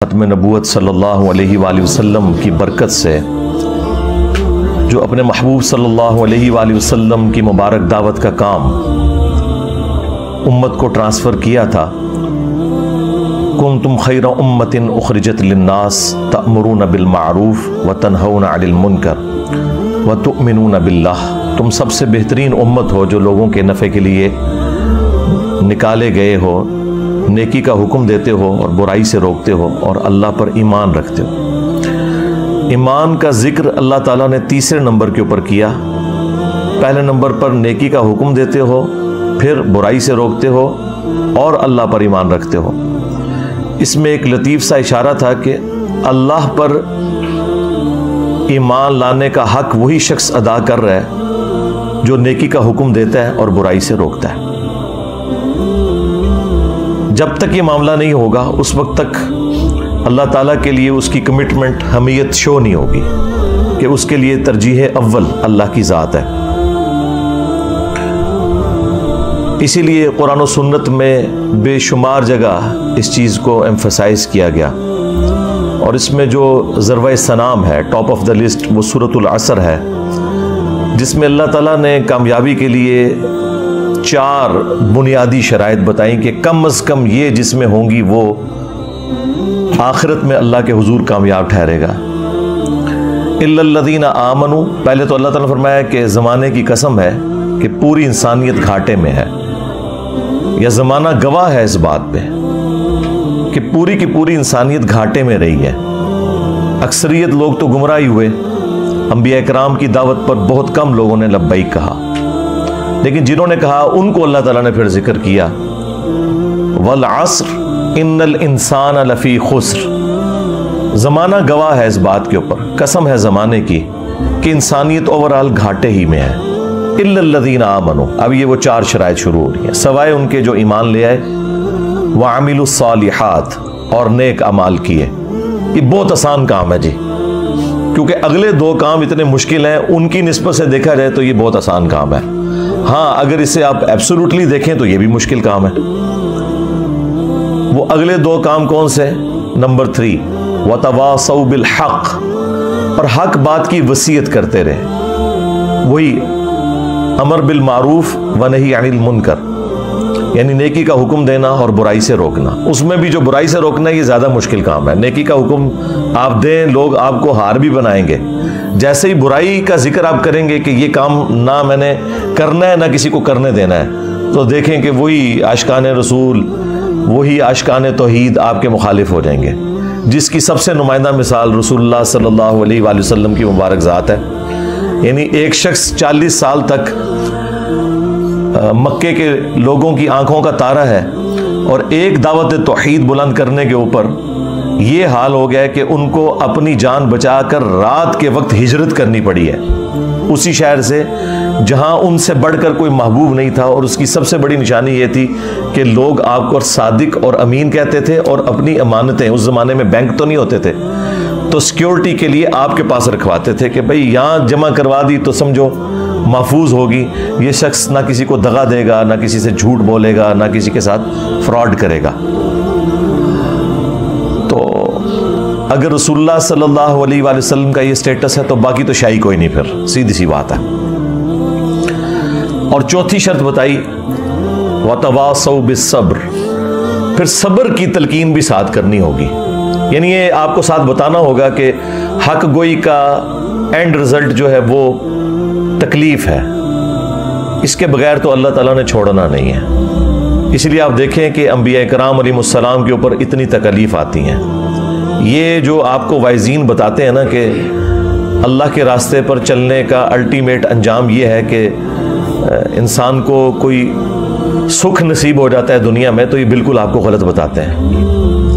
ख़त्म नबूवत सल्लल्लाहु अलैहि वसल्लम की बरकत से जो अपने महबूब सल्लल्लाहु अलैहि वसल्लम की मुबारक दावत का काम उम्मत को ट्रांसफ़र किया था। कुंतुम खैरा उम्मतिन उखरिजत लिन्नास तअमुरूना बिल मारूफ व तनहौना अनिल मुनकर व तुमिनूना बिल्लाह। तुम सबसे बेहतरीन उम्मत हो जो लोगों के नफ़े के लिए निकाले गए हो, नेकी का हुक्म देते हो और बुराई से रोकते हो और अल्लाह पर ईमान रखते हो। ईमान का जिक्र अल्लाह ताला ने तीसरे नंबर के ऊपर किया। पहले नंबर पर नेकी का हुक्म देते हो, फिर बुराई से रोकते हो और अल्लाह पर ईमान रखते हो। इसमें एक लतीफ़ सा इशारा था कि अल्लाह पर ईमान लाने का हक वही शख्स अदा कर रहा है जो नेकी का हुक्म देता है और बुराई से रोकता है। जब तक ये मामला नहीं होगा उस वक्त तक अल्लाह ताला के लिए उसकी कमिटमेंट, हमीयत शो नहीं होगी कि उसके लिए तरजीह अव्वल अल्लाह की ज़ात है। इसीलिए कुरान और सुन्नत में बेशुमार जगह इस चीज़ को एम्फसाइज किया गया और इसमें जो ज़रवा सनाम है, टॉप ऑफ द लिस्ट, वो सूरतुल असर है, जिसमें अल्लाह ताला ने कामयाबी के लिए 4 बुनियादी शराइत बताई कि कम अज़ कम ये जिसमें होंगी वो आखिरत में अल्लाह के हुजूर कामयाब ठहरेगा। इल्लल्लज़ीना आमनू, पहले तो अल्लाह ताला ने फरमाया कि ज़माने की कसम है कि पूरी इंसानियत घाटे में है, या ज़माना गवाह है इस बात पे कि पूरी की पूरी इंसानियत घाटे में रही है। अक्सरियत लोग तो गुमराही हुए, अंबिया इकराम की दावत पर बहुत कम लोगों ने लब्बैक कहा, लेकिन जिन्होंने कहा उनको अल्लाह ताला ने फिर जिक्र किया, वल अस्र इन्नल इंसान लफी खुस्र। ज़माना गवाह है इस बात के ऊपर, कसम है ज़माने की कि इंसानियत ओवरऑल घाटे ही में है। इल्लल्लज़ीना आमनू, अब ये वो 4 शराइत शुरू हो रही हैं, सवाए उनके जो ईमान ले आए, व अमिलुस सालिहात, और नेक अमाल किए। ये बहुत आसान काम है जी, क्योंकि अगले 2 काम इतने मुश्किल हैं, उनकी निस्बत से देखा जाए तो ये बहुत आसान काम है। हाँ, अगर इसे आप एब्सोल्युटली देखें तो ये भी मुश्किल काम है। वो अगले 2 काम कौन से? नंबर 3, वतवासौ बिल हक, और हक बात की वसीयत करते रहे। वही अमर बिल मारूफ व नही अनिल मुनकर, यानी नेकी का हुक्म देना और बुराई से रोकना। उसमें भी जो बुराई से रोकना ये ज़्यादा मुश्किल काम है। नेकी का हुक्म आप दें, लोग आपको हार भी बनाएंगे। जैसे ही बुराई का जिक्र आप करेंगे कि ये काम ना मैंने करना है ना किसी को करने देना है, तो देखें कि वही आशिकान रसूल, वही आशिकान तौहीद आपके मुखालिफ हो जाएंगे, जिसकी सबसे नुमाइंदा मिसाल रसूलुल्लाह सल्लल्लाहु अलैहि वसल्लम की मुबारक ज़ात है। यानी एक शख्स 40 साल तक मक्के के लोगों की आंखों का तारा है और एक दावत तौहीद बुलंद करने के ऊपर ये हाल हो गया है कि उनको अपनी जान बचाकर रात के वक्त हिजरत करनी पड़ी है उसी शहर से जहां उनसे बढ़कर कोई महबूब नहीं था। और उसकी सबसे बड़ी निशानी ये थी कि लोग आपको सादिक और अमीन कहते थे और अपनी अमानतें, उस ज़माने में बैंक तो नहीं होते थे, तो सिक्योरिटी के लिए आपके पास रखवाते थे कि भाई यहाँ जमा करवा दी तो समझो महफूज होगी, ये शख्स ना किसी को दगा देगा, ना किसी से झूठ बोलेगा, ना किसी के साथ फ्रॉड करेगा। तो अगर रसूलुल्लाह सल्लल्लाहु अलैहि वसल्लम का ये स्टेटस है तो बाकी तो शाही कोई नहीं, फिर सीधी सी बात है। और चौथी शर्त बताई, वतवासौ बिस्सब्र, फिर सब्र की तलकीन भी साथ करनी होगी। यानी ये आपको साथ बताना होगा कि हक गोई का एंड रिजल्ट जो है वो तकलीफ है, इसके बगैर तो अल्लाह ताला ने छोड़ना नहीं है। इसलिए आप देखें कि अंबिया इकराम अलैहिस्सलाम के ऊपर इतनी तकलीफ आती हैं। ये जो आपको वाइज़ीन बताते हैं ना कि अल्लाह के रास्ते पर चलने का अल्टीमेट अंजाम ये है कि इंसान को कोई सुख नसीब हो जाता है दुनिया में, तो ये बिल्कुल आपको गलत बताते हैं।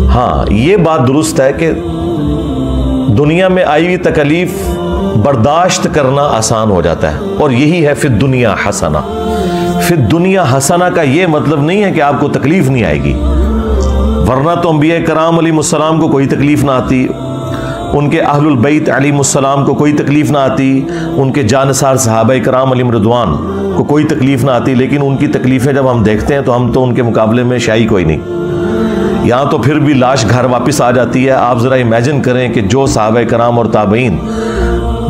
हाँ, ये बात दुरुस्त है कि दुनिया में आई हुई तकलीफ बर्दाश्त करना आसान हो जाता है, और यही है फिर दुनिया हसना। फिर दुनिया हसना का ये मतलब नहीं है कि आपको तकलीफ नहीं आएगी, वरना तो अंबिया कराम अलैहिस्सलाम को कोई तकलीफ ना आती, उनके अहलुल बैत अलैहिस्सलाम को कोई तकलीफ ना आती, उनके जानसार सहाबा कराम अलैहिम रिदवान को कोई तकलीफ ना आती। लेकिन उनकी तकलीफ़ें जब हम देखते हैं तो हम तो उनके मुकाबले में शाही कोई नहीं। यहाँ तो फिर भी लाश घर वापस आ जाती है। आप ज़रा इमेजिन करें कि जो सहाबा कराम और ताबईन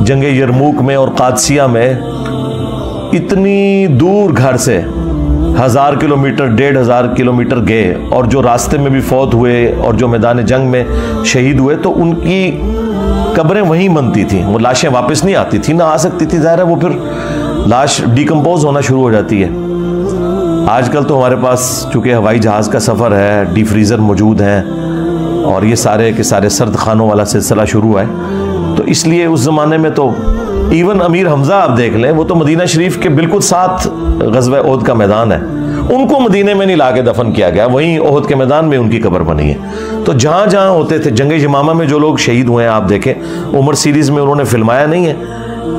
जंग यरमूक में और कादसिया में इतनी दूर घर से 1000 किलोमीटर 1500 किलोमीटर गए और जो रास्ते में भी फौत हुए और जो मैदान जंग में शहीद हुए, तो उनकी कब्रें वहीं बनती थी, वो लाशें वापस नहीं आती थी, ना आ सकती थी। ज़ाहिर है वो फिर लाश डिकम्पोज होना शुरू हो जाती है। आजकल तो हमारे पास चूँकि हवाई जहाज़ का सफ़र है, डीप फ्रीज़र मौजूद हैं और ये सारे के सारे सर्द खानों वाला सिलसिला शुरू है, तो इसलिए उस ज़माने में तो इवन अमीर हमज़ा आप देख लें, वो तो मदीना शरीफ के बिल्कुल साथ ग़ज़वा ओहद का मैदान है, उनको मदीने में नहीं ला के दफन किया गया, वहीं ओहद के मैदान में उनकी कब्र बनी है। तो जहाँ जहाँ होते थे, जंग यमामा में जो लोग शहीद हुए हैं आप देखें, उमर सीरीज़ में उन्होंने फिल्माया नहीं है,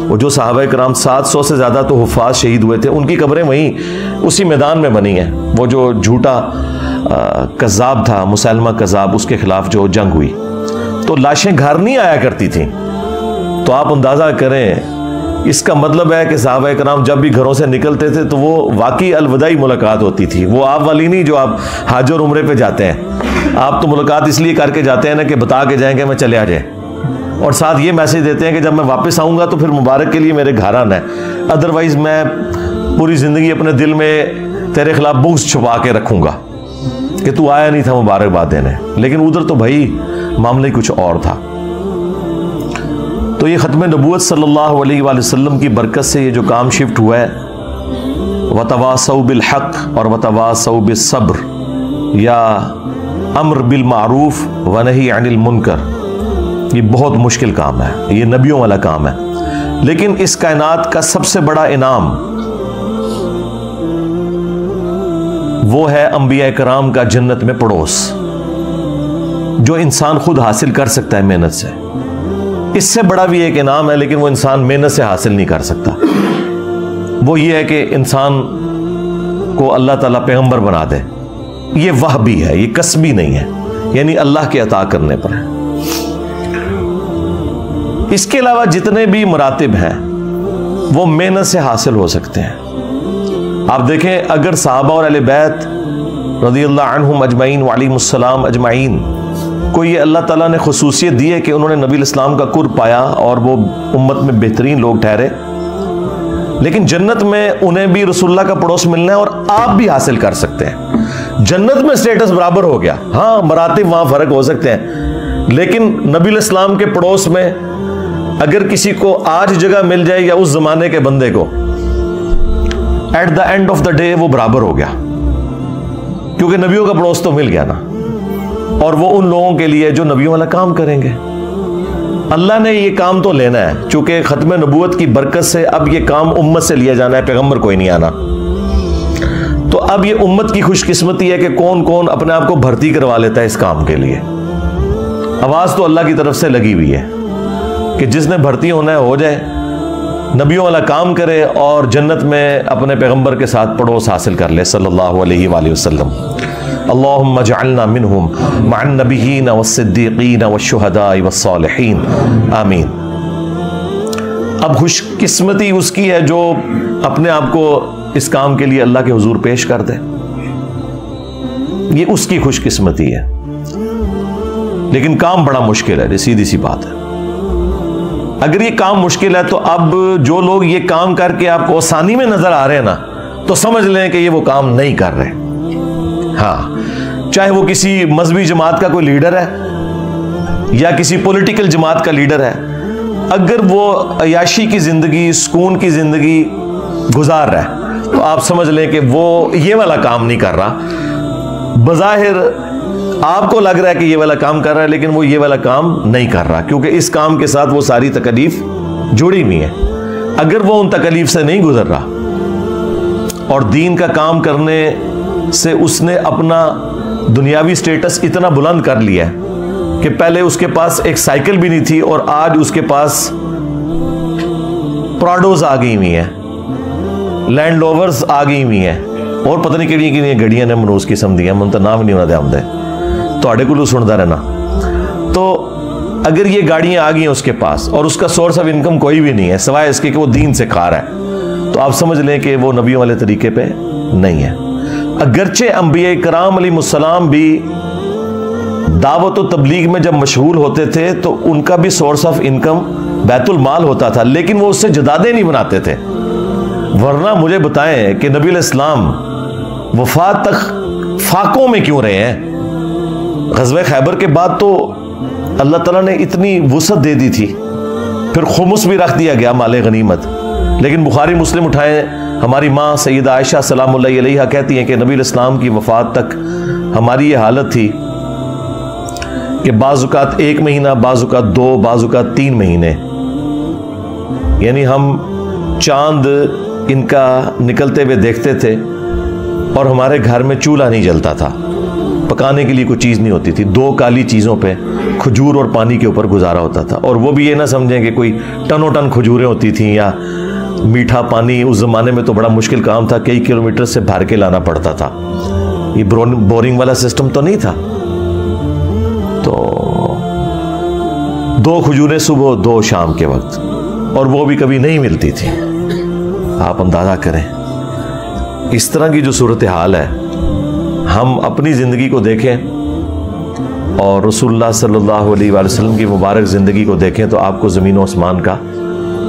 वो जो सहाबा कराम 700 से ज़्यादा तो हुफ़ाज़ शहीद हुए थे, उनकी कब्रें वहीं उसी मैदान में बनी हैं। वो जो झूठा कज़्ज़ाब था, मुसैलमा कज़्ज़ाब, उसके ख़िलाफ़ जो जंग हुई, तो लाशें घर नहीं आया करती थी। तो आप अंदाज़ा करें, इसका मतलब है कि सहाबा कराम जब भी घरों से निकलते थे तो वो वाकई अलविदाई मुलाकात होती थी। वो आप वाली नहीं जो आप हज और उम्रे पे जाते हैं, आप तो मुलाकात इसलिए करके जाते हैं ना कि बता के जाएंगे मैं चले आ जाए, और साथ ये मैसेज देते हैं कि जब मैं वापस आऊँगा तो फिर मुबारक के लिए मेरे घर आना है, अदरवाइज़ मैं पूरी ज़िंदगी अपने दिल में तेरे खिलाफ बुग़्ज़ छुपा के रखूँगा कि तू आया नहीं था मुबारकबाद देने। लेकिन उधर तो भाई मामला ही कुछ और था। तो ये ख़त्म नबूवत सल्लल्लाहु अलैहि वसल्लम की बरकत से ये जो काम शिफ्ट हुआ है, वतवासौ बिल हक़ और वतवासौ बिस सब्र, या अम्र बिल मारूफ व नही अनिल मुनकर, ये बहुत मुश्किल काम है, ये नबियों वाला काम है। लेकिन इस कायनात का सबसे बड़ा इनाम वो है अंबिया कराम का जन्नत में पड़ोस, जो इंसान खुद हासिल कर सकता है मेहनत से। इससे बड़ा भी एक इनाम है, लेकिन वो इंसान मेहनत से हासिल नहीं कर सकता। वो ये है कि इंसान को अल्लाह ताला पैगंबर बना दे, ये वाह भी है, ये कसबी नहीं है, यानी अल्लाह के अता करने पर है। इसके अलावा जितने भी मरातिब हैं वो मेहनत से हासिल हो सकते हैं। आप देखें, अगर सहाबा और अहले बैत रज़ियल्लाहु अन्हुम अजमईन व अलैहिमुस्सलाम अजमईन को ये अल्लाह ताला ने खुसूसियत दी है कि उन्होंने नबी इस्लाम का कुर्ब पाया और वो उम्मत में बेहतरीन लोग ठहरे, लेकिन जन्नत में उन्हें भी रसूलुल्लाह का पड़ोस मिलना है और आप भी हासिल कर सकते हैं। जन्नत में स्टेटस बराबर हो गया, हाँ मरातिब वहाँ फ़र्क हो सकते हैं, लेकिन नबी इस्लाम के पड़ोस में अगर किसी को आज जगह मिल जाए या उस ज़माने के बंदे को, at the end of the day वो बराबर हो गया, क्योंकि नबियों का पड़ोस तो मिल गया ना, और वो उन लोगों के लिए जो नबियों वाला काम करेंगे। अल्लाह ने ये काम तो लेना है, चूंकि ख़त्म नबूवत की बरकत से अब ये काम उम्मत से लिया जाना है, पैगंबर कोई नहीं आना। तो अब ये उम्मत की खुशकिस्मती है कि कौन कौन अपने आप को भर्ती करवा लेता है इस काम के लिए। आवाज़ तो अल्लाह की तरफ से लगी हुई है कि जिसने भर्ती होना है हो जाए, नबियों वाला काम करे और जन्नत में अपने पैगंबर के साथ पड़ोस हासिल कर ले सल्लल्लाहु अलैहि वसल्लम। अल्लाहुम्मा जअलना मिनहुम मअन नबिय्यीन वस्सिद्दीक़ीन वश्शुहदाई वस्सालिहीन, आमीन। अब खुशकिस्मती उसकी है जो अपने आप को इस काम के लिए अल्लाह के हुजूर पेश कर दे, ये उसकी खुशकिस्मती है। लेकिन काम बड़ा मुश्किल है, सीधी सी बात है। अगर ये काम मुश्किल है तो अब जो लोग ये काम करके आपको आसानी में नजर आ रहे हैं ना, तो समझ लें कि ये वो काम नहीं कर रहे। हाँ, चाहे वो किसी मजहबी जमात का कोई लीडर है या किसी पॉलिटिकल जमात का लीडर है, अगर वो अयाशी की जिंदगी, सुकून की जिंदगी गुजार रहा है, तो आप समझ लें कि वो ये वाला काम नहीं कर रहा। बज़ाहिर आपको लग रहा है कि ये वाला काम कर रहा है, लेकिन वो ये वाला काम नहीं कर रहा, क्योंकि इस काम के साथ वो सारी तकलीफ जुड़ी हुई है। अगर वो उन तकलीफ से नहीं गुजर रहा और दीन का काम करने से उसने अपना दुनियावी स्टेटस इतना बुलंद कर लिया है कि पहले उसके पास एक साइकिल भी नहीं थी और आज उसके पास प्राडोज आ गई हुई हैं, लैंड रोवर्स आ गई हुई हैं, और पता नहीं किहड़ियां किहड़ियां गड्डियां ने मनूस किस्म दियां, मैं तो नाम नहीं उन्होंने आंदे, थोड़े को सुनता रहना। तो अगर ये गाड़ियां आ गई हैं उसके पास और उसका सोर्स ऑफ इनकम कोई भी नहीं है सिवाय इसके कि वो दीन से खा रहा है, तो आप समझ लें कि वो नबियों वाले तरीके पे नहीं है। अगरचे अंबिया कराम अलैहिमुस्सलाम भी दावत और तबलीग में जब मशगूल होते थे तो उनका भी सोर्स ऑफ इनकम बैतुल माल होता था, लेकिन वो उससे जदादे नहीं बनाते थे। वरना मुझे बताएं कि नबी इस्लाम वफात तक फाकों में क्यों रहे हैं? ग़ज़वे खैबर के बाद तो अल्लाह ताला ने इतनी वुसअत दे दी थी, फिर खुमुस भी रख दिया गया माले गनीमत। लेकिन बुखारी मुस्लिम उठाए, हमारी माँ सैयदा आयशा सलामुल्लाह अलैहा कहती हैं कि नबी इस्लाम की वफात तक हमारी ये हालत थी कि बाज़ुकात 1 महीना, बाज़ुकात 2, बाज़ुकात 3 महीने, यानी हम चांद इनका निकलते हुए देखते थे और हमारे घर में चूल्हा नहीं जलता था, पकाने के लिए कोई चीज़ नहीं होती थी। 2 काली चीज़ों पे, खजूर और पानी के ऊपर गुजारा होता था। और वो भी ये ना समझें कि कोई टनों टन खजूरें होती थी या मीठा पानी। उस ज़माने में तो बड़ा मुश्किल काम था, कई किलोमीटर से भर के लाना पड़ता था। ये बोरिंग वाला सिस्टम तो नहीं था। तो 2 खजूरें सुबह, 2 शाम के वक्त, और वो भी कभी नहीं मिलती थी। आप अंदाज़ा करें इस तरह की जो सूरत हाल है। हम अपनी ज़िंदगी को देखें और रसूलुल्लाह सल्लल्लाहु अलैहि वसल्लम की मुबारक ज़िंदगी को देखें तो आपको ज़मीन और आसमान का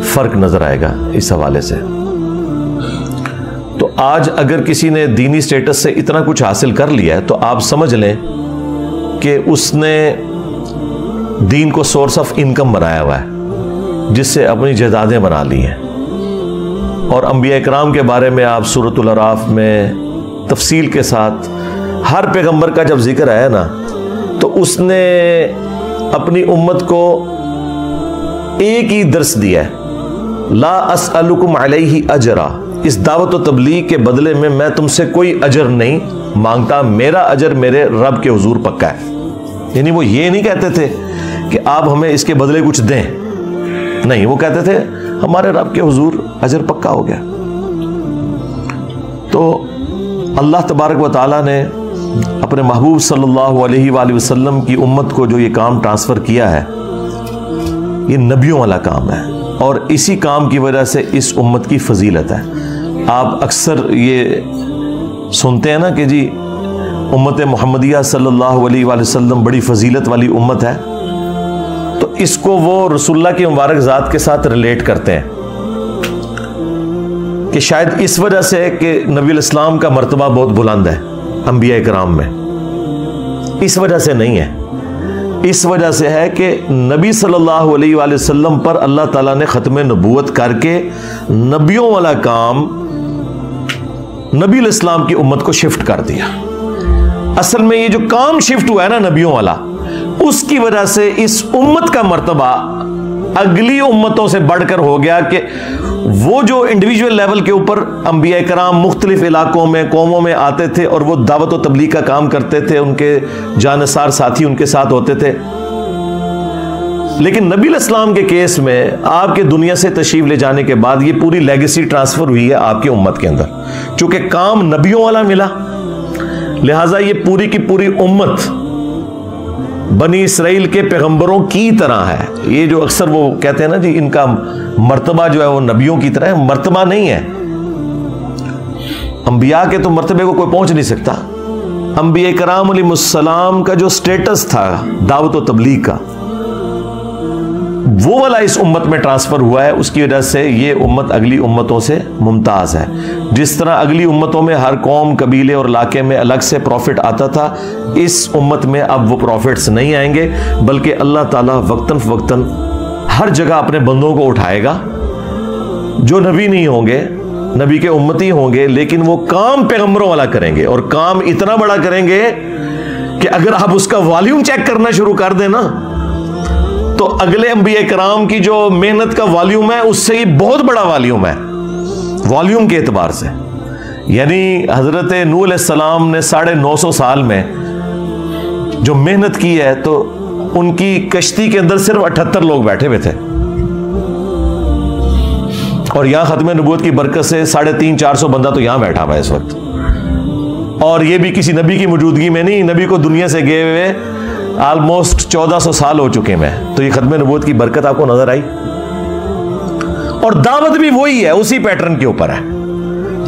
फ़र्क नज़र आएगा इस हवाले से। तो आज अगर किसी ने दीनी स्टेटस से इतना कुछ हासिल कर लिया है तो आप समझ लें कि उसने दीन को सोर्स ऑफ इनकम बनाया हुआ है, जिससे अपनी जायदादें बना ली हैं। और अंबिया इकराम के बारे में आप सूरतुल अराफ में तफसील के साथ हर पैगंबर का जब जिक्र आया ना, तो उसने अपनी उम्मत को एक ही दर्स दिया है, ला अस्अलुकुम अलैहि अजरा। इस दावत व तबलीग के बदले में मैं तुमसे कोई अजर नहीं मांगता, मेरा अजर मेरे रब के हुजूर पक्का है। यानी वो ये नहीं कहते थे कि आप हमें इसके बदले कुछ दें, नहीं, वो कहते थे हमारे रब के हुजूर अजर पक्का हो गया। तो अल्लाह तबारक व तआला ने अपने महबूब सल्लल्लाहु अलैहि वसल्लम की उम्मत को जो ये काम ट्रांसफ़र किया है, ये नबियों वाला काम है, और इसी काम की वजह से इस उम्मत की फजीलत है। आप अक्सर ये सुनते हैं ना कि जी उम्मत मुहम्मदिया सल्लल्लाहु अलैहि वसल्लम बड़ी फजीलत वाली उम्मत है, तो इसको वो रसूलुल्लाह की मुबारक ज़ात के साथ रिलेट करते हैं कि शायद इस वजह से कि नबी इस्लाम का मर्तबा बहुत बुलंद है अंबिया इकराम में। इस वजह से नहीं है, इस वजह से है कि नबी सल्लल्लाहु अलैहि वसल्लम पर अल्लाह ताला ने ख़त्म नबूवत करके नबियों वाला काम नबी इस्लाम की उम्मत को शिफ्ट कर दिया। असल में ये जो काम शिफ्ट हुआ है ना नबियों वाला, उसकी वजह से इस उम्मत का मर्तबा अगली उम्मतों से बढ़कर हो गया कि वो जो इंडिविजुअल लेवल के ऊपर अंबिया कराम मुख्तलिफ इलाकों में, कौमों में आते थे और वो दावत व तबलीग का काम करते थे, उनके जानसार साथी उनके साथ होते थे। लेकिन नबी इस्लाम के केस में आपके दुनिया से तशरीफ ले जाने के बाद ये पूरी लेगेसी ट्रांसफर हुई है आपकी उम्मत के अंदर। चूंकि काम नबियों वाला मिला, लिहाजा ये पूरी की पूरी उम्मत बनी इसराइल के पैगंबरों की तरह है। ये जो अक्सर वो कहते हैं ना जी इनका मर्तबा जो है वो नबियों की तरह है, मर्तबा नहीं है। अंबिया के तो मर्तबे को कोई पहुंच नहीं सकता। अंबिया कराम अलैहिस्सलाम का जो स्टेटस था दावत व तबलीग का, वो वाला इस उम्मत में ट्रांसफर हुआ है। उसकी वजह से ये उम्मत अगली उम्मतों से मुमताज है। जिस तरह अगली उम्मतों में हर कौम, कबीले और इलाके में अलग से प्रॉफिट आता था, इस उम्मत में अब वो प्रॉफिट्स नहीं आएंगे, बल्कि अल्लाह ताला वक्तन फवक्तन हर जगह अपने बंदों को उठाएगा जो नबी नहीं होंगे, नबी के उम्मती होंगे, लेकिन वो काम पैगंबरों वाला करेंगे। और काम इतना बड़ा करेंगे कि अगर आप उसका वॉल्यूम चेक करना शुरू कर देना तो अगले अंबिया कराम की जो मेहनत का वॉल्यूम है उससे ही बहुत बड़ा वॉल्यूम है, वॉल्यूम के एतबार से। यानी हजरत नूह अलैहिस्सलाम ने 950 साल में जो मेहनत की है, तो उनकी कश्ती के अंदर सिर्फ 78 लोग बैठे हुए थे, और यहां खत्म नबूवत की बरकत से 350-400 बंदा तो यहां बैठा हुआ है इस वक्त। और ये भी किसी नबी की मौजूदगी में नहीं, नबी को दुनिया से गए हुए ऑलमोस्ट 1400 साल हो चुके हैं। तो ये खत्म नबूवत की बरकत आपको नजर आई। और दावत भी वही है, उसी पैटर्न के ऊपर है,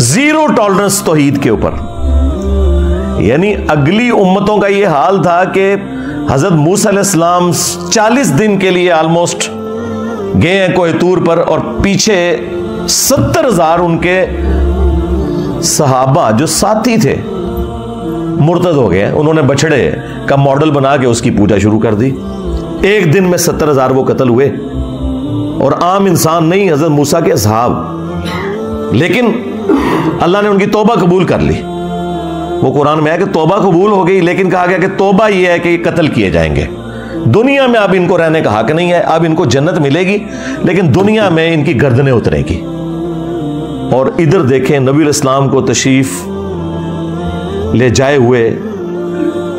जीरो टॉलरेंस तौहीद के ऊपर। यानी अगली उम्मतों का ये हाल था कि हजरत मूसा अलैहिस्सलाम 40 दिन के लिए ऑलमोस्ट गए हैं कोह तूर पर, और पीछे 70,000 उनके सहाबा जो साथी थे मुर्तद हो गए। उन्होंने बछड़े का मॉडल बना के उसकी पूजा शुरू कर दी। एक दिन में 70,000 वो कत्ल हुए, और आम इंसान नहीं, हजरत मूसा के असहाब। लेकिन अल्लाह ने उनकी तौबा कबूल कर ली। वो कुरान में है कि तौबा कबूल हो गई, लेकिन कहा गया कि तौबा ये है कि ये कत्ल किए जाएंगे। दुनिया में अब इनको रहने का हक नहीं है, अब इनको जन्नत मिलेगी, लेकिन दुनिया में इनकी गर्दनें उतरेगी। और इधर देखें, नबी इस्लाम को तशरीफ ले जाए हुए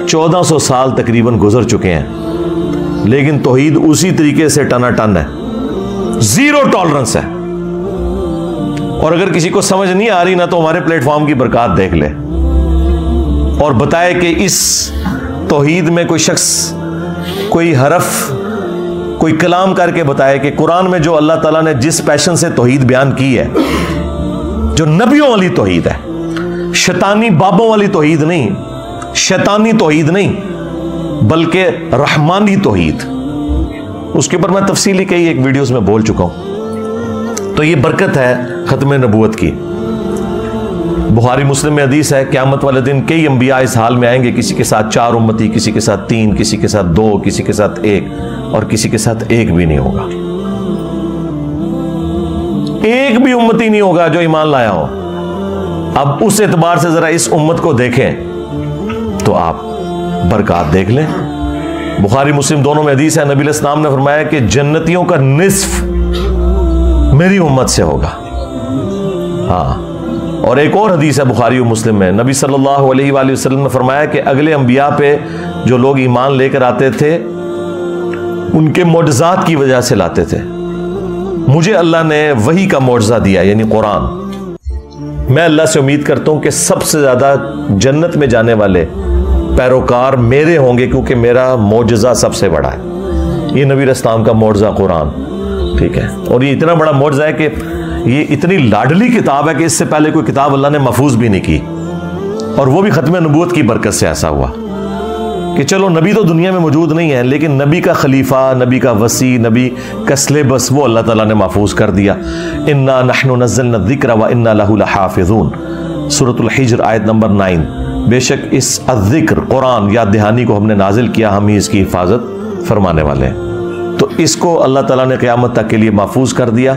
1400 साल तकरीबन गुजर चुके हैं, लेकिन तौहीद उसी तरीके से टनाटन है, जीरो टॉलरेंस है। और अगर किसी को समझ नहीं आ रही ना, तो हमारे प्लेटफॉर्म की बरकत देख ले और बताए कि इस तौहीद में कोई शख्स, कोई हरफ, कोई कलाम करके बताए कि कुरान में जो अल्लाह ताला ने जिस पैशन से तौहीद बयान की है, जो नबियों वाली तौहीद है, शैतानी बाबों वाली तौहीद नहीं, शैतानी तौहीद नहीं, बल्कि रहमानी तौहीद, उसके ऊपर मैं तफसीली कई एक वीडियोस में बोल चुका हूं। तो ये बरकत है खत्म नबूवत की। बुखारी मुस्लिम में हदीस है, क़यामत वाले दिन कई अंबिया इस हाल में आएंगे, किसी के साथ 4 उम्मती, किसी के साथ 3, किसी के साथ 2, किसी के साथ 1, और किसी के साथ 1 भी नहीं होगा। 1 भी उम्मती नहीं होगा जो ईमान लाया हो। अब उस एतबार से जरा इस उम्मत को देखें तो आप बरकत देख लें। बुखारी मुस्लिम दोनों में हदीस है, नबी इस्लाम ने फरमाया कि जन्नतियों का निस्फ मेरी उम्मत से होगा। हाँ, और एक और हदीस है बुखारी और मुस्लिम में, नबी सल्लल्लाहु अलैहि वसल्लम ने फरमाया कि अगले अंबिया पे जो लोग ईमान लेकर आते थे, उनके मोजज़ात की वजह से लाते थे। मुझे अल्लाह ने वही का मोजज़ा दिया, यानी कुरान। मैं अल्लाह से उम्मीद करता हूं कि सबसे ज्यादा जन्नत में जाने वाले पैरोकार मेरे होंगे, क्योंकि मेरा मोजज़ा सबसे बड़ा है। ये नबी इस्लाम का मोजज़ा कुरान, ठीक है। और ये इतना बड़ा मोजज़ा है कि ये इतनी लाडली किताब है कि इससे पहले कोई किताब अल्लाह ने महफूज भी नहीं की, और वो भी खत्म नबूवत की बरकत से ऐसा हुआ कि चलो नबी तो दुनिया में मौजूद नहीं है, लेकिन नबी का खलीफा, नबी का वसी, नबी का सिलेबस वो अल्लाह ताला ने महफूज कर दिया। इन्ना नहनु नज़्ज़लना ज़िक्र व इन्ना लहु लहाफ़िज़ून, सूरतुल हिज्र आयत नंबर 9। बेशक इस अज़्ज़िक्र कुरान याद दहानी को हमने नाजिल किया, हम ही इसकी हिफाजत फरमाने वाले हैं। तो इसको अल्लाह ताला ने क़यामत तक के लिए महफूज कर दिया,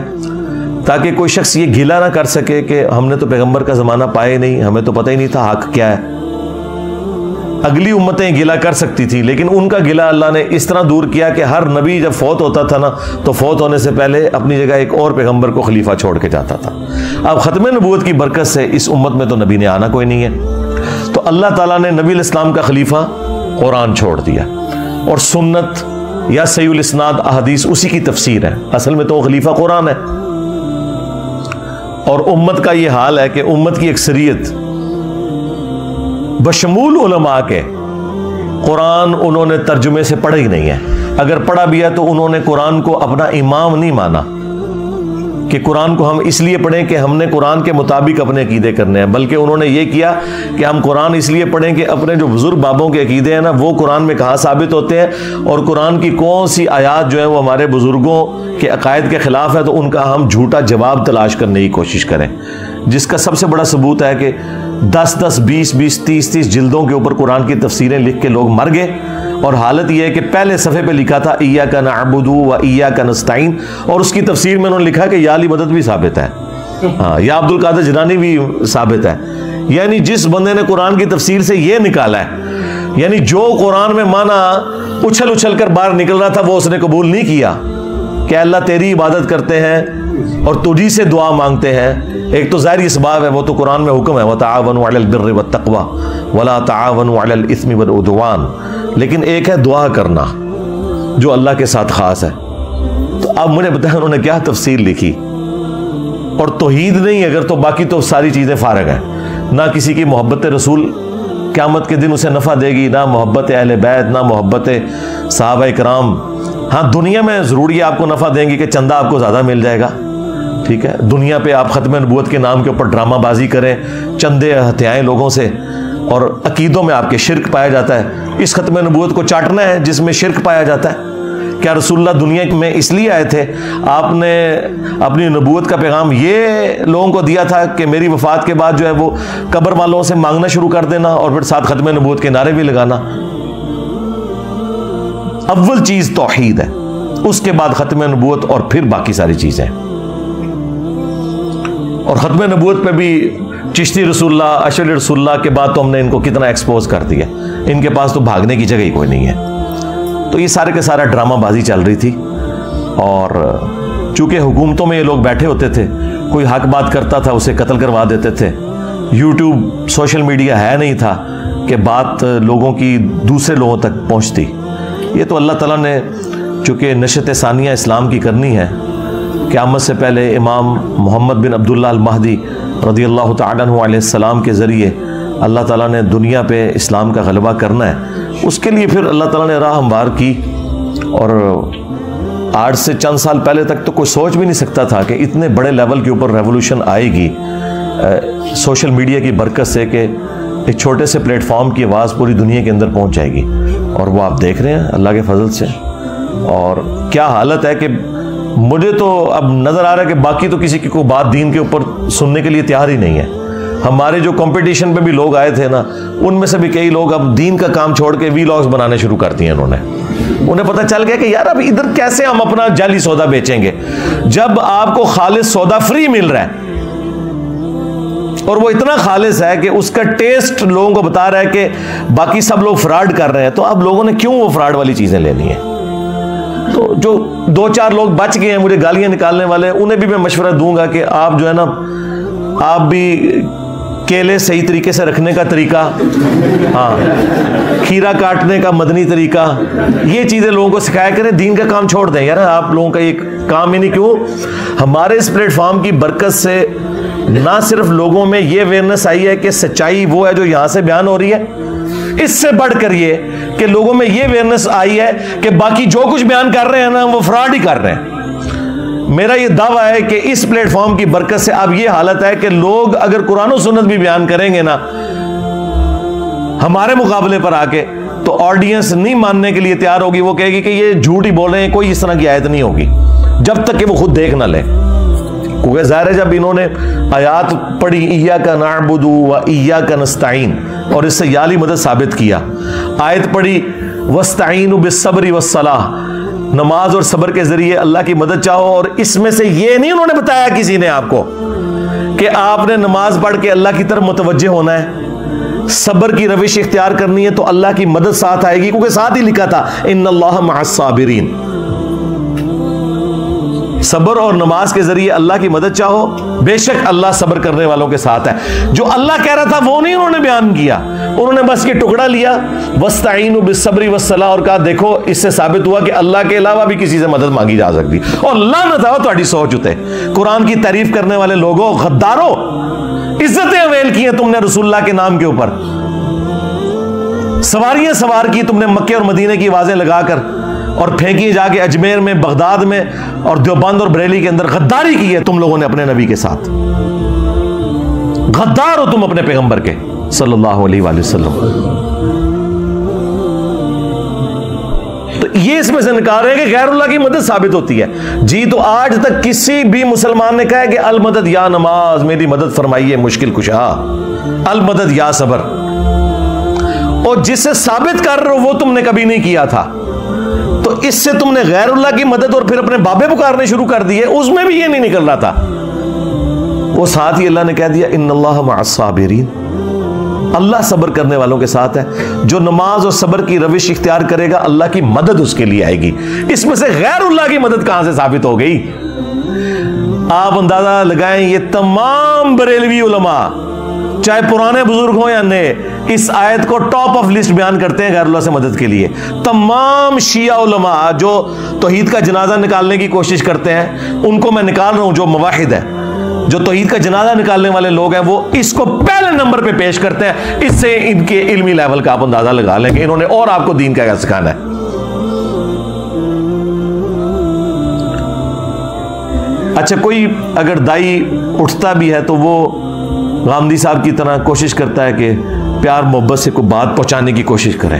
ताकि कोई शख्स ये गिला ना कर सके कि हमने तो पैगंबर का ज़माना पाया नहीं, हमें तो पता ही नहीं था हक क्या है। अगली उम्मतें गिला कर सकती थी, लेकिन उनका गिला अल्लाह ने इस तरह दूर किया कि हर नबी जब फौत होता था ना, तो फौत होने से पहले अपनी जगह एक और पैगंबर को खलीफा छोड़ के जाता था। अब खत्म नबूवत की बरकत से इस उम्मत में तो नबी ने आना कोई नहीं है, तो अल्लाह ताला ने नबी इस्लाम का खलीफा कुरान छोड़ दिया, और सुन्नत या सहीहुल इस्नाद अहदीस उसी की तफसीर है। असल में तो खलीफा कुरान है। और उम्मत का ये हाल है कि उम्मत की अक्सरियत बशमूल उलमा के कुरान उन्होंने तर्जुमे से पढ़ा ही नहीं है। अगर पढ़ा भी है तो उन्होंने कुरान को अपना इमाम नहीं माना कि कुरान को हम इसलिए पढ़ें कि हमने कुरान के मुताबिक अपने अकीदे करने हैं, बल्कि उन्होंने ये किया कि हम कुरान इसलिए पढ़ें कि अपने जो बुजुर्ग बाबों के अकीदे हैं ना, वो कुरान में कहाँ साबित होते हैं, और कुरान की कौन सी आयात जो है वो हमारे बुजुर्गों के अकायद के खिलाफ है, तो उनका हम झूठा जवाब तलाश करने की कोशिश करें। जिसका सबसे बड़ा सबूत है कि 10-10, 20-20, 30-30 जिल्दों के ऊपर कुरान की तफसीरें लिख के लोग मर गए, और हालत यह है कि पहले सफ़े पे लिखा था इय्याका नअबुदु व इय्याका नस्तईन, और उसकी तफसीर में उन्होंने लिखा कि या अली मदद भी साबित है, हाँ, या अब्दुल कादिर जिलानी भी साबित है। यानी जिस बंदे ने कुरान की तफसीर से ये निकाला है, यानी जो कुरान में माना उछल उछल कर बाहर निकल रहा था, वो उसने कबूल नहीं किया कि अल्लाह तेरी इबादत करते हैं और तुझी से दुआ मांगते हैं। एक तो ज़ाहिर इसबाब है, वो तो कुरान में हुक्म है वतआवनु अलल बिर्रि वत्तक़वा वला तआवनु अलल इस्मि वल उद्वान, लेकिन एक है दुआ करना जो अल्लाह के साथ खास है। तो अब मुझे बताया उन्होंने क्या तफसीर लिखी, और तौहीद नहीं अगर तो बाकी तो सारी चीज़ें फारग हैं। ना किसी की मोहब्बत रसूल क़यामत के दिन उसे नफ़ा देगी, ना मोहब्बत अहले बैत, ना मोहब्बत सहाबा इकराम। हाँ, दुनिया में ज़रूर ये आपको नफ़ा देंगे कि चंदा आपको ज़्यादा मिल जाएगा, ठीक है। दुनिया पे आप ख़त्म नबूवत के नाम के ऊपर ड्रामाबाजी करें, चंदे हत्याएं लोगों से, और अकीदों में आपके शिरक पाया जाता है, इस खत्म नबूवत को चाटना है जिसमें शिरक पाया जाता है? क्या रसूलुल्लाह दुनिया में इसलिए आए थे, आपने अपनी नबूवत का पैगाम ये लोगों को दिया था कि मेरी वफात के बाद जो है वो कब्र वालों से मांगना शुरू कर देना और फिर साथ खत्म नबूवत के नारे भी लगाना? अव्वल चीज तौहीद है, उसके बाद खत्म नबूवत और फिर बाकी सारी चीजें। और खत्म नबूवत पे भी चिश्ती रसूलुल्लाह, अशरी रसूलुल्लाह के बाद तो हमने इनको कितना एक्सपोज कर दिया, इनके पास तो भागने की जगह ही कोई नहीं है। तो ये सारे के सारा ड्रामाबाजी चल रही थी। और चूंकि हुकूमतों में ये लोग बैठे होते थे, कोई हक बात करता था उसे कत्ल करवा देते थे। यूट्यूब, सोशल मीडिया है नहीं था कि बात लोगों की दूसरे लोगों तक पहुंचती। ये तो अल्लाह ताला ने चूंकि नशत सानिया इस्लाम की करनी है, क़यामत से पहले इमाम मोहम्मद बिन अब्दुल्ला अल महदी रज़ियल्लाहु तआला अन्हु अलैहिस्सलाम के ज़रिए अल्लाह ताला ने दुनिया पे इस्लाम का गलबा करना है। उसके लिए फिर अल्लाह ताला ने राह हमवार की। और आज से चंद साल पहले तक तो कोई सोच भी नहीं सकता था कि इतने बड़े लेवल के ऊपर रेवोल्यूशन आएगी सोशल मीडिया की बरकत से, कि एक छोटे से प्लेटफॉर्म की आवाज़ पूरी दुनिया के अंदर पहुंच जाएगी। और वो आप देख रहे हैं अल्लाह के फजल से। और क्या हालत है कि मुझे तो अब नज़र आ रहा है कि बाकी तो किसी की कोई बात दीन के ऊपर सुनने के लिए तैयार ही नहीं है। हमारे जो कंपटीशन पे भी लोग आए थे ना, उनमें से भी कई लोग अब दीन का काम छोड़ के वीलॉग्स बनाने शुरू कर दिए इन्होंने। उन्हें पता चल गया कि यार अब इधर कैसे हम अपना जाली सौदा बेचेंगे जब आपको खालिस सौदा फ्री मिल रहा है। और वो इतना खालिस है कि उसका टेस्ट लोगों को बता रहा है कि बाकी सब लोग फ्रॉड कर रहे हैं, तो अब लोगों ने क्यों वो फ्रॉड वाली चीजें लेनी है। तो जो 2-4 लोग बच गए हैं मुझे गालियां निकालने वाले, उन्हें भी मैं मशवरा दूंगा कि आप जो है ना, आप भी केले सही तरीके से रखने का तरीका, हाँ, खीरा काटने का मदनी तरीका, ये चीजें लोगों को सिखाया करें। दीन का काम छोड़ दें यार, आप लोगों का ये काम ही नहीं। क्यों? हमारे इस प्लेटफॉर्म की बरकत से ना सिर्फ लोगों में ये अवेयरनेस आई है कि सच्चाई वो है जो यहां से बयान हो रही है, इससे बढ़कर ये कि लोगों में ये अवेयरनेस आई है कि बाकी जो कुछ बयान कर रहे हैं ना, वो फ्रॉड ही कर रहे हैं। मेरा ये दावा है कि इस प्लेटफॉर्म की बरकत से अब ये हालत है कि लोग अगर कुरान और सुन्नत भी बयान करेंगे ना हमारे मुकाबले पर आके, तो ऑडियंस नहीं मानने के लिए तैयार होगी। वो कहेगी कि ये झूठ ही बोल रहे हैं, कोई इस तरह की आयत नहीं होगी, जब तक कि वो खुद देख ना ले। क्योंकि ज़ाहिर है जब इन्होंने आयात पढ़ी इय्याका नअबुदु व इय्याका नस्तईन, और इससे याली मदद साबित किया, आयत पढ़ी वस्तईनु बिस्सब्रि वस्सलाह, नमाज और सब्र के जरिए अल्लाह की मदद चाहो। और इसमें से ये नहीं उन्होंने बताया किसी ने आपको कि आपने नमाज पढ़ के अल्लाह की तरफ मुतवज्जे होना है, सब्र की रविश इख्तियार करनी है तो अल्लाह की मदद साथ आएगी, क्योंकि साथ ही लिखा था इन्नल्लाह मअस साबिरीन। सब्र और नमाज के जरिए अल्लाह की मदद चाहो, बेशक अल्लाह सब्र करने वालों के साथ है। जो अल्लाह कह रहा था वो नहीं उन्होंने बयान किया, उन्होंने बस ये टुकड़ा लिया वस्तईनु बिस्सब्रि वस्सलाह और कहा देखो इससे साबित हुआ कि अल्लाह के अलावा भी किसी से मदद मांगी जा सकती। और लानत आओ तुम्हारी सोच उते, कुरान की तारीफ करने वाले लोगों, गद्दारों, इज्जतें अवेल की हैं तुमने रसूलुल्लाह के नाम के ऊपर, सवारियां सवार की तुमने मक्के और मदीने की आवाजें लगाकर, और फेंकी जाके अजमेर में, बगदाद में और देवबंद और बरेली के अंदर। गद्दारी की है तुम लोगों ने अपने नबी के साथ, गद्दार हो तुम अपने पैगंबर के सल्लल्लाहु अलैहि वसल्लम। तो ये इसमें से निकाल रहे हैं कि गैरुल्लाह की मदद साबित होती है जी। तो आज तक किसी भी मुसलमान ने कहा है कि अल मदद या नमाज, मेरी मदद फरमाइए मुश्किल कुशा, अल मदद या सबर, और जिससे साबित कर रहे हो वो तुमने कभी नहीं किया था। तो इससे तुमने गैरुल्लाह की मदद और फिर अपने बाबे पुकारने शुरू कर दिए, उसमें भी ये नहीं निकल रहा था। वो साथ ही अल्लाह ने कह दिया इन्नल्लाह मअस साबिरीन, अल्लाह सब्र करने वालों के साथ है। जो नमाज और सब्र की रविश इख्तियार करेगा अल्लाह की मदद उसके लिए आएगी। इसमें से गैरुल्लाह की मदद कहां से साबित हो गई? आप अंदाजा लगाएं, ये तमाम बरेलवी उलमा, चाहे पुराने बुजुर्ग हो या नए, इस आयत को टॉप ऑफ लिस्ट बयान करते हैं गैरुल्लाह से मदद के लिए। तमाम शिया उलमा जो तौहीद का जनाजा निकालने की कोशिश करते हैं, उनको मैं निकाल रहा हूं, जो मुवाहिद है, जो तौहीद का जनाजा निकालने वाले लोग हैं, वो इसको पहले नंबर पे पेश करते हैं। इससे इनके इल्मी लेवल का आप अंदाजा लगा लेंगे इन्होंने और आपको दीन का क्या सिखाना है। अच्छा, कोई अगर दाई उठता भी है तो वो गामदी साहब की तरह कोशिश करता है कि प्यार मोहब्बत से कोई बात पहुंचाने की कोशिश करें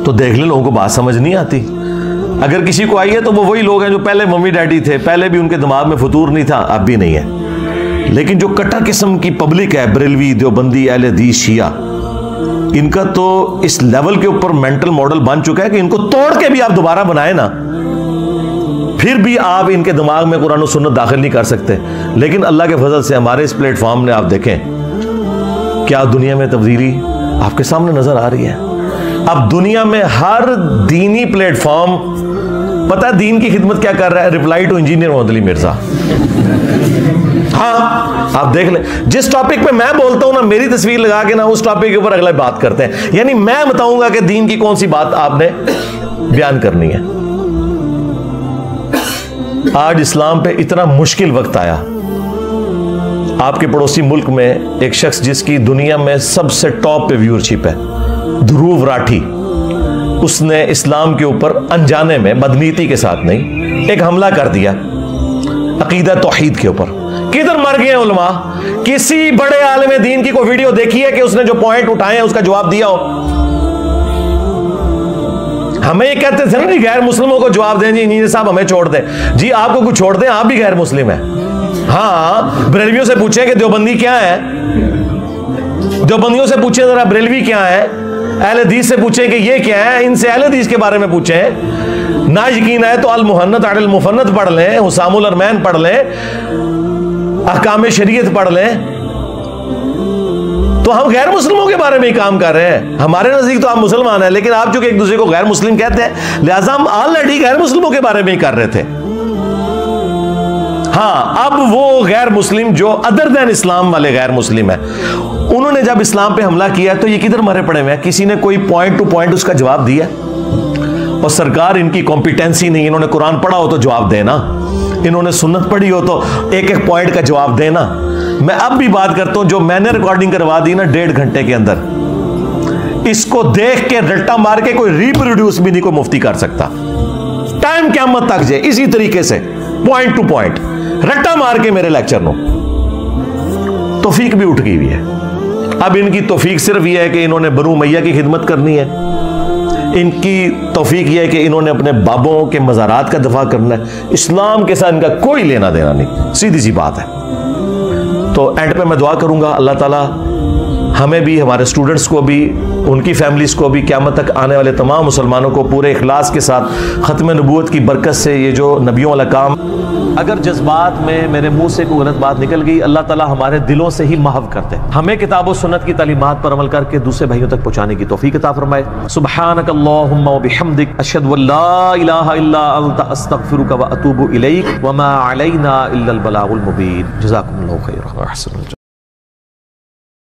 तो देख ले लोगों को बात समझ नहीं आती। अगर किसी को आई है तो वो वही लोग हैं जो पहले मम्मी डैडी थे, पहले भी उनके दिमाग में फतूर नहीं था, अब भी नहीं है। लेकिन जो कट्टर किस्म की पब्लिक है, बरेलवी, देवबंदी, अहले हदीस, शिया, इनका तो इस लेवल के ऊपर मेंटल मॉडल बन चुका है कि इनको तोड़ के भी आप दोबारा बनाए ना, फिर भी आप इनके दिमाग में कुरान और सुन्नत दाखिल नहीं कर सकते। लेकिन अल्लाह के फजल से हमारे इस प्लेटफॉर्म ने आप देखें क्या दुनिया में तब्दीली आपके सामने नजर आ रही है। अब दुनिया में हर दीनी प्लेटफॉर्म, पता है दीन की खिदमत क्या कर रहा है? Reply to engineer Mohammad Ali Mirza. हाँ, आप देख ले, जिस टॉपिक पे मैं बोलता हूं ना, मेरी तस्वीर लगा के ना उस टॉपिक के ऊपर अगला बात करते हैं। यानी मैं बताऊंगा कि दीन की कौन सी बात आपने बयान करनी है। आज इस्लाम पे इतना मुश्किल वक्त आया। आपके पड़ोसी मुल्क में एक शख्स जिसकी दुनिया में सबसे टॉप पे व्यूअरशिप है, ध्रुव राठी, उसने इस्लाम के ऊपर अनजाने में, बदनीति के साथ नहीं, एक हमला कर दिया अकीदा तौहीद के ऊपर। किधर मर गए उलमा? किसी बड़े आलिम दीन की कोई वीडियो देखी है कि उसने जो पॉइंट उठाए हैं उसका जवाब दिया हो? हमें ये कहते थे ना, गैर मुस्लिमों को जवाब दें जी, इंजीनियर साहब हमें छोड़ दें जी, आपको कुछ छोड़ दें, आप भी गैर मुस्लिम है। हाँ, बरेलवियों से पूछें कि देवबंदी क्या है, देवबंदियों से पूछें जरा बरेलवी क्या है, अहले हदीस से पूछें कि ये क्या है, इनसे अहले हदीस के बारे में पूछें। ना यकीन है तो अल मुहन्नत अल मुफन्नत पढ़ लें, हुसामुल अरमैन पढ़ लें, अहकाम शरीयत पढ़ लें। तो हम गैर मुस्लिमों के बारे में ही काम कर रहे हैं। हमारे नजदीक तो आप मुसलमान हैं, लेकिन आप चूंकि एक दूसरे को गैर मुस्लिम कहते हैं, लिहाजा हम ऑलरेडी गैर मुस्लिमों के बारे में ही कर रहे थे। हाँ, अब वो गैर मुस्लिम जो अदर देन इस्लाम वाले गैर मुस्लिम है, उन्होंने जब इस्लाम पे हमला किया तो ये किधर मरे पड़े हुए हैं? किसी ने कोई पॉइंट टू पॉइंट उसका जवाब दिया? और सरकार, इनकी कॉम्पिटेंसी नहीं, इन्होंने कुरान पढ़ा हो तो जवाब देना, इन्होंने सुन्नत पढ़ी हो तो एक एक पॉइंट का जवाब देना। मैं अब भी बात करता हूं, जो मैंने रिकॉर्डिंग करवा दी ना 1.5 घंटे के अंदर, इसको देख के रट्टा मार के कोई रिप्रोड्यूस भी नहीं कोई मुफ्ती कर सकता। टाइम क़यामत तक जाए इसी तरीके से पॉइंट टू पॉइंट रट्टा मार के मेरे लेक्चर नो। तौफीक भी उठ गई हुई है। अब इनकी तौफीक सिर्फ यह है कि इन्होंने बनु मैया की खिदमत करनी है, इनकी तौफीक यह है कि इन्होंने अपने बाबों के मज़ारात का दफा करना है। इस्लाम के साथ इनका कोई लेना देना नहीं, सीधी सी बात है। तो एंड पे मैं दुआ करूंगा अल्लाह ताला हमें भी, हमारे स्टूडेंट्स को भी, उनकी फैमिलीज को भी, क़यामत तक आने वाले तमाम मुसलमानों को पूरे इखलास के साथ ख़त्म नबूवत की बरकत से ये जो नबियों वाला काम, अगर जज्बात में मेरे मुंह से कोई गलत बात निकल गई, अल्लाह ताला हमारे दिलों से ही महव करते हैं। हमें किताब और सुन्नत की तालीमात पर अमल करके दूसरे भाइयों तक पहुंचाने की तौफीक अता फरमाए। सुब्हानक अल्लाहुम्मा व बिहम्दिक अशहदु अल्ला इलाहा इल्ला अंता अस्तगफिरुका व अतूबु इलैक व मा अलैना इल्लल बलागुल मुबीन। जज़ाकुमुल्लाहु खैरन व अहसनुल।